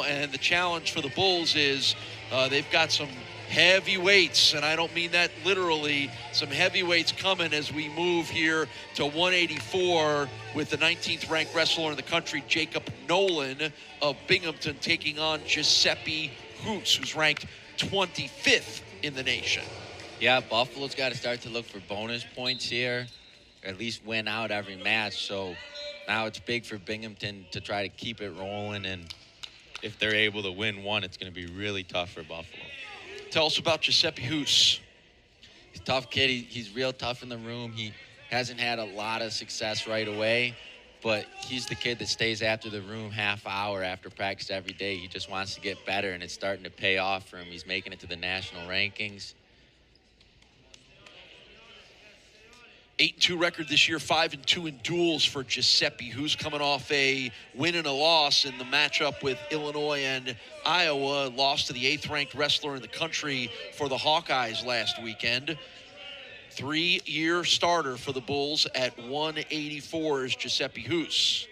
And the challenge for the Bulls is they've got some heavyweights, and I don't mean that literally, some heavyweights coming as we move here to 184 with the 19th ranked wrestler in the country, Jacob Nolan of Binghamton, taking on Giuseppe Hoose, who's ranked 25th in the nation. Yeah, Buffalo's got to start to look for bonus points here, or at least win out every match. So now it's big for Binghamton to try to keep it rolling, and if they're able to win one, it's going to be really tough for Buffalo. Tell us about Giuseppe Hoose. He's a tough kid. He's real tough in the room. He hasn't had a lot of success right away, but he's the kid that stays after the room half hour after practice every day. He just wants to get better, and it's starting to pay off for him. He's making it to the national rankings. 8-2 record this year, 5-2 in duels for Giuseppe, who's coming off a win and a loss in the matchup with Illinois and Iowa. Lost to the 8th-ranked wrestler in the country for the Hawkeyes last weekend. 3-year starter for the Bulls at 184 is Giuseppe Hoose.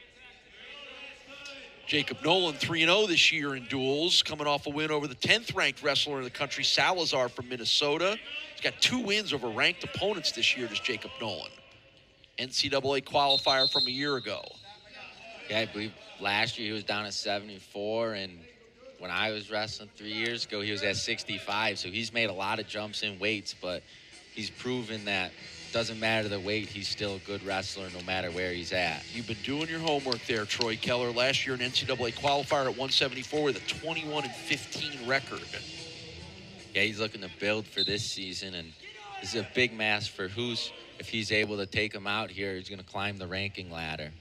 Jacob Nolan, 3-0 this year in duels, coming off a win over the 10th-ranked wrestler in the country, Salazar from Minnesota. He's got 2 wins over ranked opponents this year, does Jacob Nolan. NCAA qualifier from a year ago. Yeah, I believe last year he was down at 74, and when I was wrestling 3 years ago, he was at 65. So he's made a lot of jumps in weights, but he's proven that doesn't matter the weight, he's still a good wrestler no matter where he's at. You've been doing your homework there, Troy Keller. Last year an NCAA qualifier at 174 with a 21-15 record. Yeah, he's looking to build for this season, and this is a big mask for Hoose. If he's able to take him out here, he's going to climb the ranking ladder.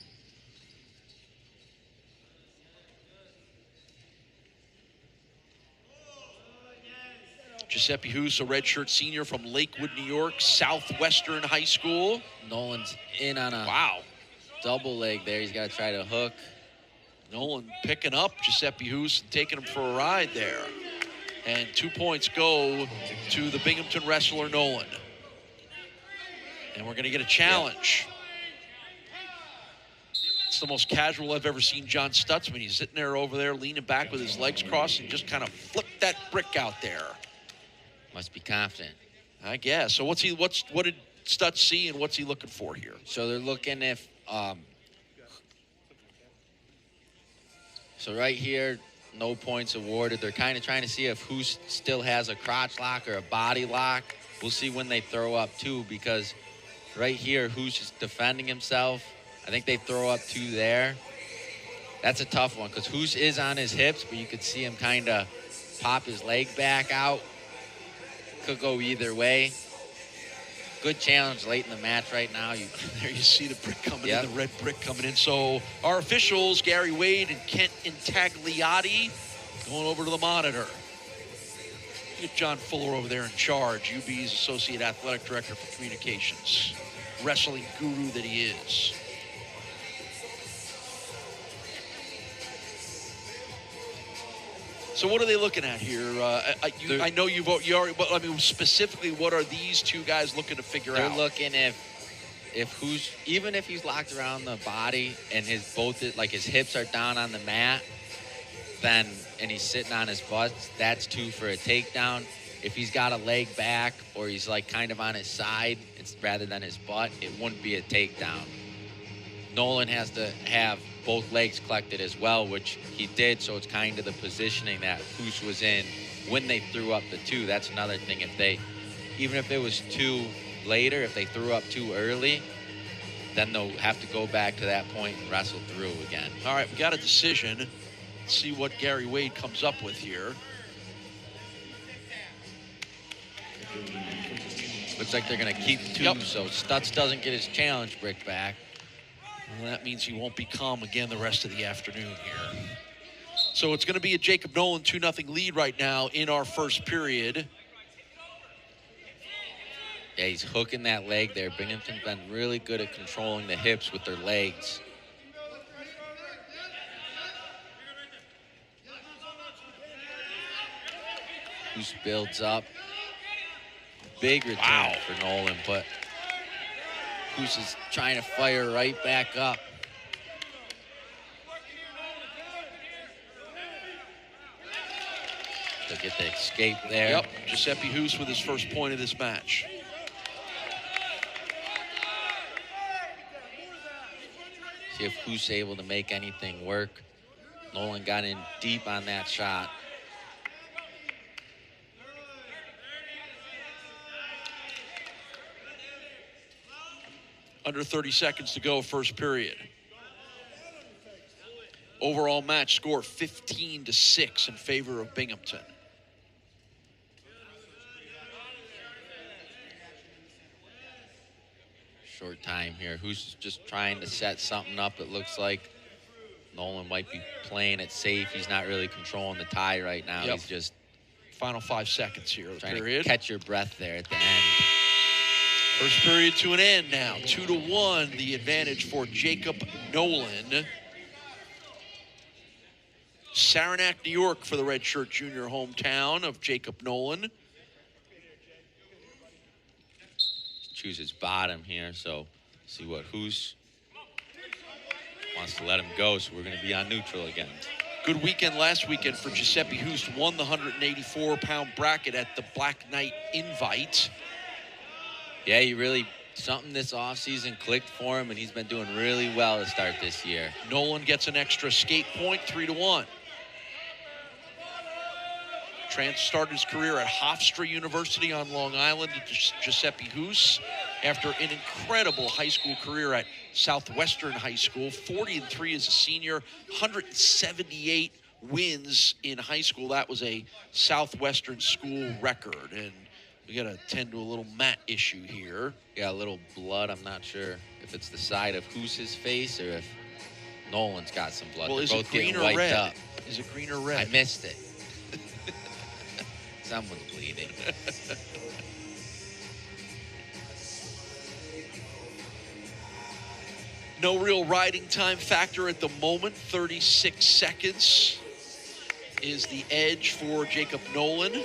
Giuseppe Hoose, a redshirt senior from Lakewood, New York, Southwestern High School. Nolan's in on a double leg there. He's got to try to hook. Nolan picking up Giuseppe Hoose and taking him for a ride there. And 2 points go to the Binghamton wrestler, Nolan. And we're going to get a challenge. Yep. It's the most casual I've ever seen John Stutzman. He's sitting there over there, leaning back with his legs crossed, and just kind of flipped that brick out there. Must be confident, I guess. So what did Stutz see, and what's he looking for here? So they're looking if so right here, no points awarded. They're kind of trying to see if Hoose still has a crotch lock or a body lock. We'll see when they throw up too, because right here Hoose is defending himself. I think they throw up 2 there. That's a tough one because Hoose is on his hips, but you could see him kind of pop his leg back out. Could go either way. Good challenge late in the match right now. There you see the brick coming in, the red brick coming in. So our officials, Gary Wade and Kent Intagliati, going over to the monitor. Get John Fuller over there in charge, UB's Associate Athletic Director for Communications. Wrestling guru that he is. So what are they looking at here? I know you already, but I mean specifically, what are these 2 guys looking to figure out? They're looking if Hoose, even if he's locked around the body and his hips are down on the mat, and he's sitting on his butt, that's 2 for a takedown. If he's got a leg back or he's like kind of on his side, rather than his butt, it wouldn't be a takedown. Nolan has to have both legs collected as well, which he did, so it's kind of the positioning that Hoose was in when they threw up the 2. That's another thing. Even if it was 2 later, if they threw up 2 early, then they'll have to go back to that point and wrestle through again. All right, we got a decision. Let's see what Gary Wade comes up with here. Looks like they're going to keep 2, so Stutz doesn't get his challenge brick back. Well, that means he won't be calm again the rest of the afternoon here. So it's going to be a Jacob Nolan 2-0 lead right now in our first period. Yeah, he's hooking that leg there. Binghamton's been really good at controlling the hips with their legs. Hoose builds up. Big return for Nolan, but Hoose is trying to fire right back up. to get the escape there. Yep, Giuseppe Hoose with his first point of this match. See if Hoose able to make anything work. Nolan got in deep on that shot. Under 30 seconds to go, first period. Overall match score 15-6 in favor of Binghamton. Short time here. Who's just trying to set something up? It looks like Nolan might be playing it safe. He's not really controlling the tie right now. Yep. He's just final 5 seconds here. trying Period. to catch your breath there at the end. First period to an end now. 2-1, the advantage for Jacob Nolan. Saranac, New York for the redshirt junior hometown of Jacob Nolan. Chooses bottom here, so see what Hoose wants to let him go, so we're going to be on neutral again. Good weekend last weekend for Giuseppe Hoose. Won the 184-pound bracket at the Black Knight Invite. Yeah, he really, something this offseason clicked for him, and he's been doing really well to start this year. Nolan gets an extra skate point, 3-1. Started his career at Hofstra University on Long Island. Giuseppe Hoose, after an incredible high school career at Southwestern High School, 40-3 as a senior, 178 wins in high school. That was a Southwestern school record. And we got to tend to a little mat issue here. Got a little blood. I'm not sure if it's the side of Hoose's face or if Nolan's got some blood. Well, They're is both it green getting or wiped red? up. Is it green or red? I missed it. Someone's bleeding. No real riding time factor at the moment. 36 seconds is the edge for Jacob Nolan.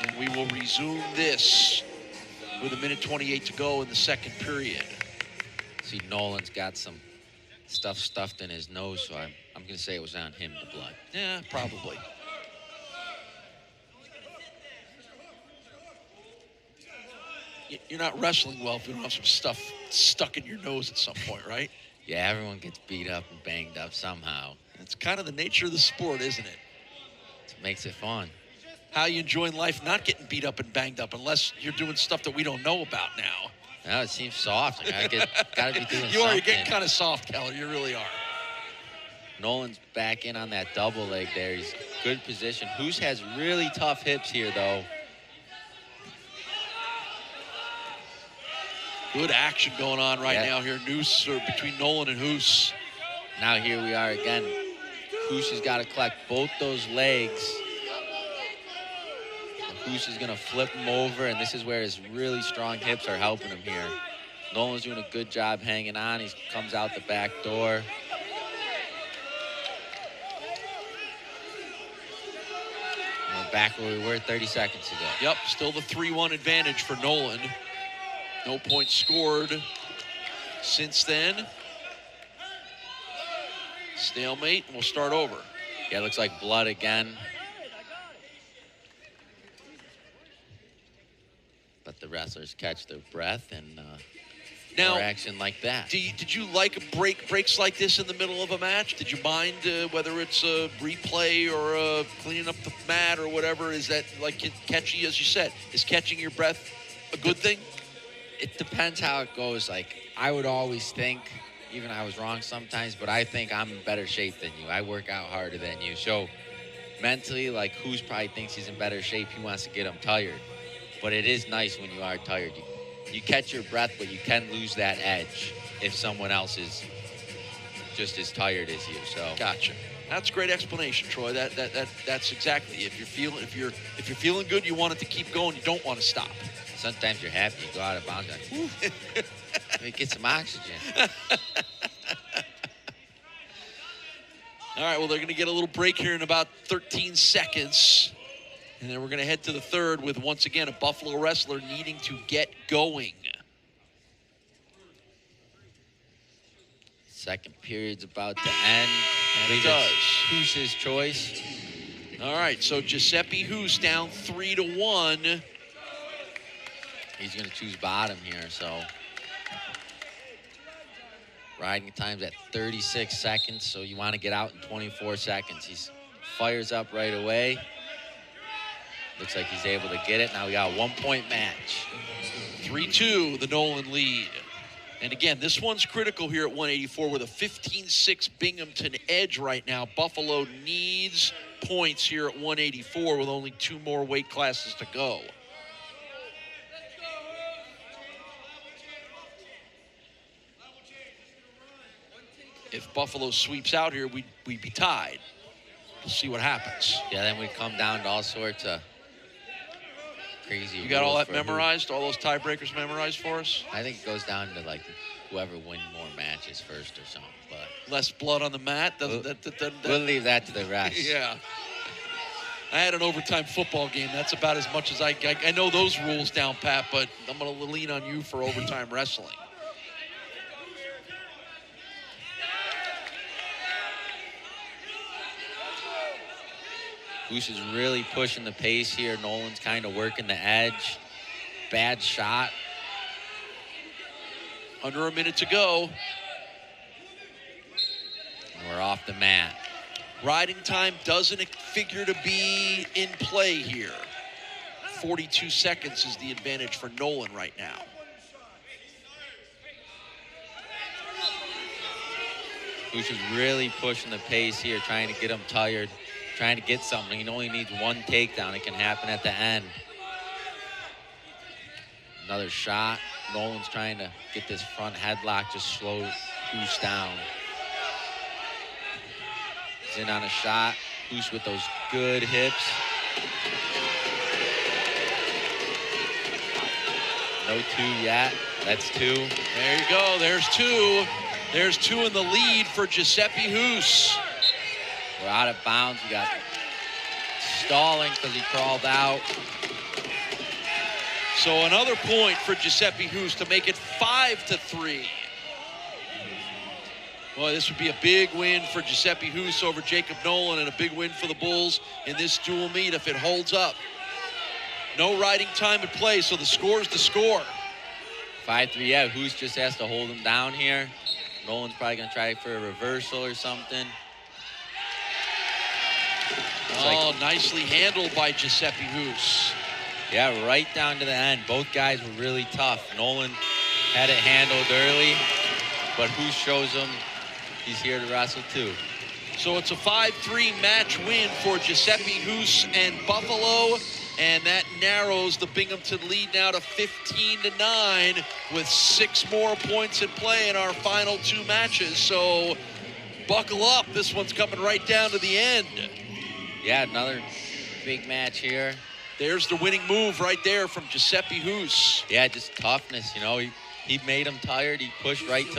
And we will resume this with 1:28 to go in the second period. See, Nolan's got some stuff stuffed in his nose, so I'm going to say it was on him, the blood. Yeah, probably. You're not wrestling well if you don't have some stuff stuck in your nose at some point, right? Yeah, everyone gets beat up and banged up somehow. It's kind of the nature of the sport, isn't it? It makes it fun. How you enjoying life not getting beat up and banged up unless you're doing stuff that we don't know about now. No, it seems soft. I gotta be doing You are. You're something. getting kind of soft, Keller. You really are. Nolan's back in on that double leg there. He's good position. Hoose has really tough hips here, though. Good action going on right now here. Noose between Nolan and Hoose. Now here we are again. Hoose has got to collect both those legs. Hoose is going to flip him over, and this is where his really strong hips are helping him here. Nolan's doing a good job hanging on. He comes out the back door. And we're back where we were 30 seconds ago. Yep, still the 3-1 advantage for Nolan. No points scored since then. Stalemate, and we'll start over. Yeah, it looks like blood again. Let the wrestlers catch their breath and more action like that. Did you like breaks like this in the middle of a match? Did you mind whether it's a replay or cleaning up the mat or whatever? Is that like catchy, as you said? Is catching your breath a good thing? It depends how it goes. Like, I would always think, even I was wrong sometimes, but I think I'm in better shape than you. I work out harder than you. So mentally, like, Hoose probably thinks he's in better shape. He wants to get him tired. But it is nice when you are tired. You catch your breath, but you can lose that edge if someone else is just as tired as you. So gotcha. That's a great explanation, Troy. That's exactly. If you're feeling good, you want it to keep going. You don't want to stop. Sometimes you're happy. You go out of bounds. Like, whew, let me get some oxygen. All right. Well, they're going to get a little break here in about 13 seconds. And then we're going to head to the third with, once again, a Buffalo wrestler needing to get going. Second period's about to end. And it does. Who's his choice? All right, so Giuseppe Hoose down 3-1. He's going to choose bottom here, so. Riding time's at 36 seconds, so you want to get out in 24 seconds. He fires up right away. Looks like he's able to get it. Now we got a 1-point match. 3-2, the Nolan lead. And again, this one's critical here at 184 with a 15-6 Binghamton edge right now. Buffalo needs points here at 184 with only 2 more weight classes to go. If Buffalo sweeps out here, we'd be tied. We'll see what happens. Yeah, then we come down to all sorts of crazy. You got all that memorized? All those tiebreakers memorized for us? I think it goes down to like whoever wins more matches first or something. But less blood on the mat. We'll leave that to the rest. Yeah. I had an overtime football game. That's about as much as I know those rules down pat, but I'm going to lean on you for overtime wrestling. Hoose is really pushing the pace here. Nolan's kind of working the edge. Bad shot. Under a minute to go. And we're off the mat. Riding time doesn't figure to be in play here. 42 seconds is the advantage for Nolan right now. Hoose is really pushing the pace here, trying to get him tired. Trying to get something. He only needs 1 takedown. It can happen at the end. Another shot. Nolan's trying to get this front headlock, just slow Hoose down. He's in on a shot. Hoose with those good hips. No 2 yet. That's 2. There you go. There's 2. There's 2 in the lead for Giuseppe Hoose. We're out of bounds. We got stalling because he crawled out. So another point for Giuseppe Hoose to make it 5-3. Well, this would be a big win for Giuseppe Hoose over Jacob Nolan and a big win for the Bulls in this dual meet if it holds up. No riding time at play, so the score's the score. 5-3, yeah. Hoose just has to hold him down here. Nolan's probably going to try for a reversal or something. Oh, nicely handled by Giuseppe Hoose. Yeah, right down to the end. Both guys were really tough. Nolan had it handled early, but Hoose shows him he's here to wrestle too. So it's a 5-3 match win for Giuseppe Hoose and Buffalo, and that narrows the Binghamton lead now to 15-9 with 6 more points at play in our final 2 matches. So buckle up. This one's coming right down to the end. Yeah, another big match here. There's the winning move right there from Giuseppe Hoose. Yeah, just toughness, you know. He made him tired. He pushed right till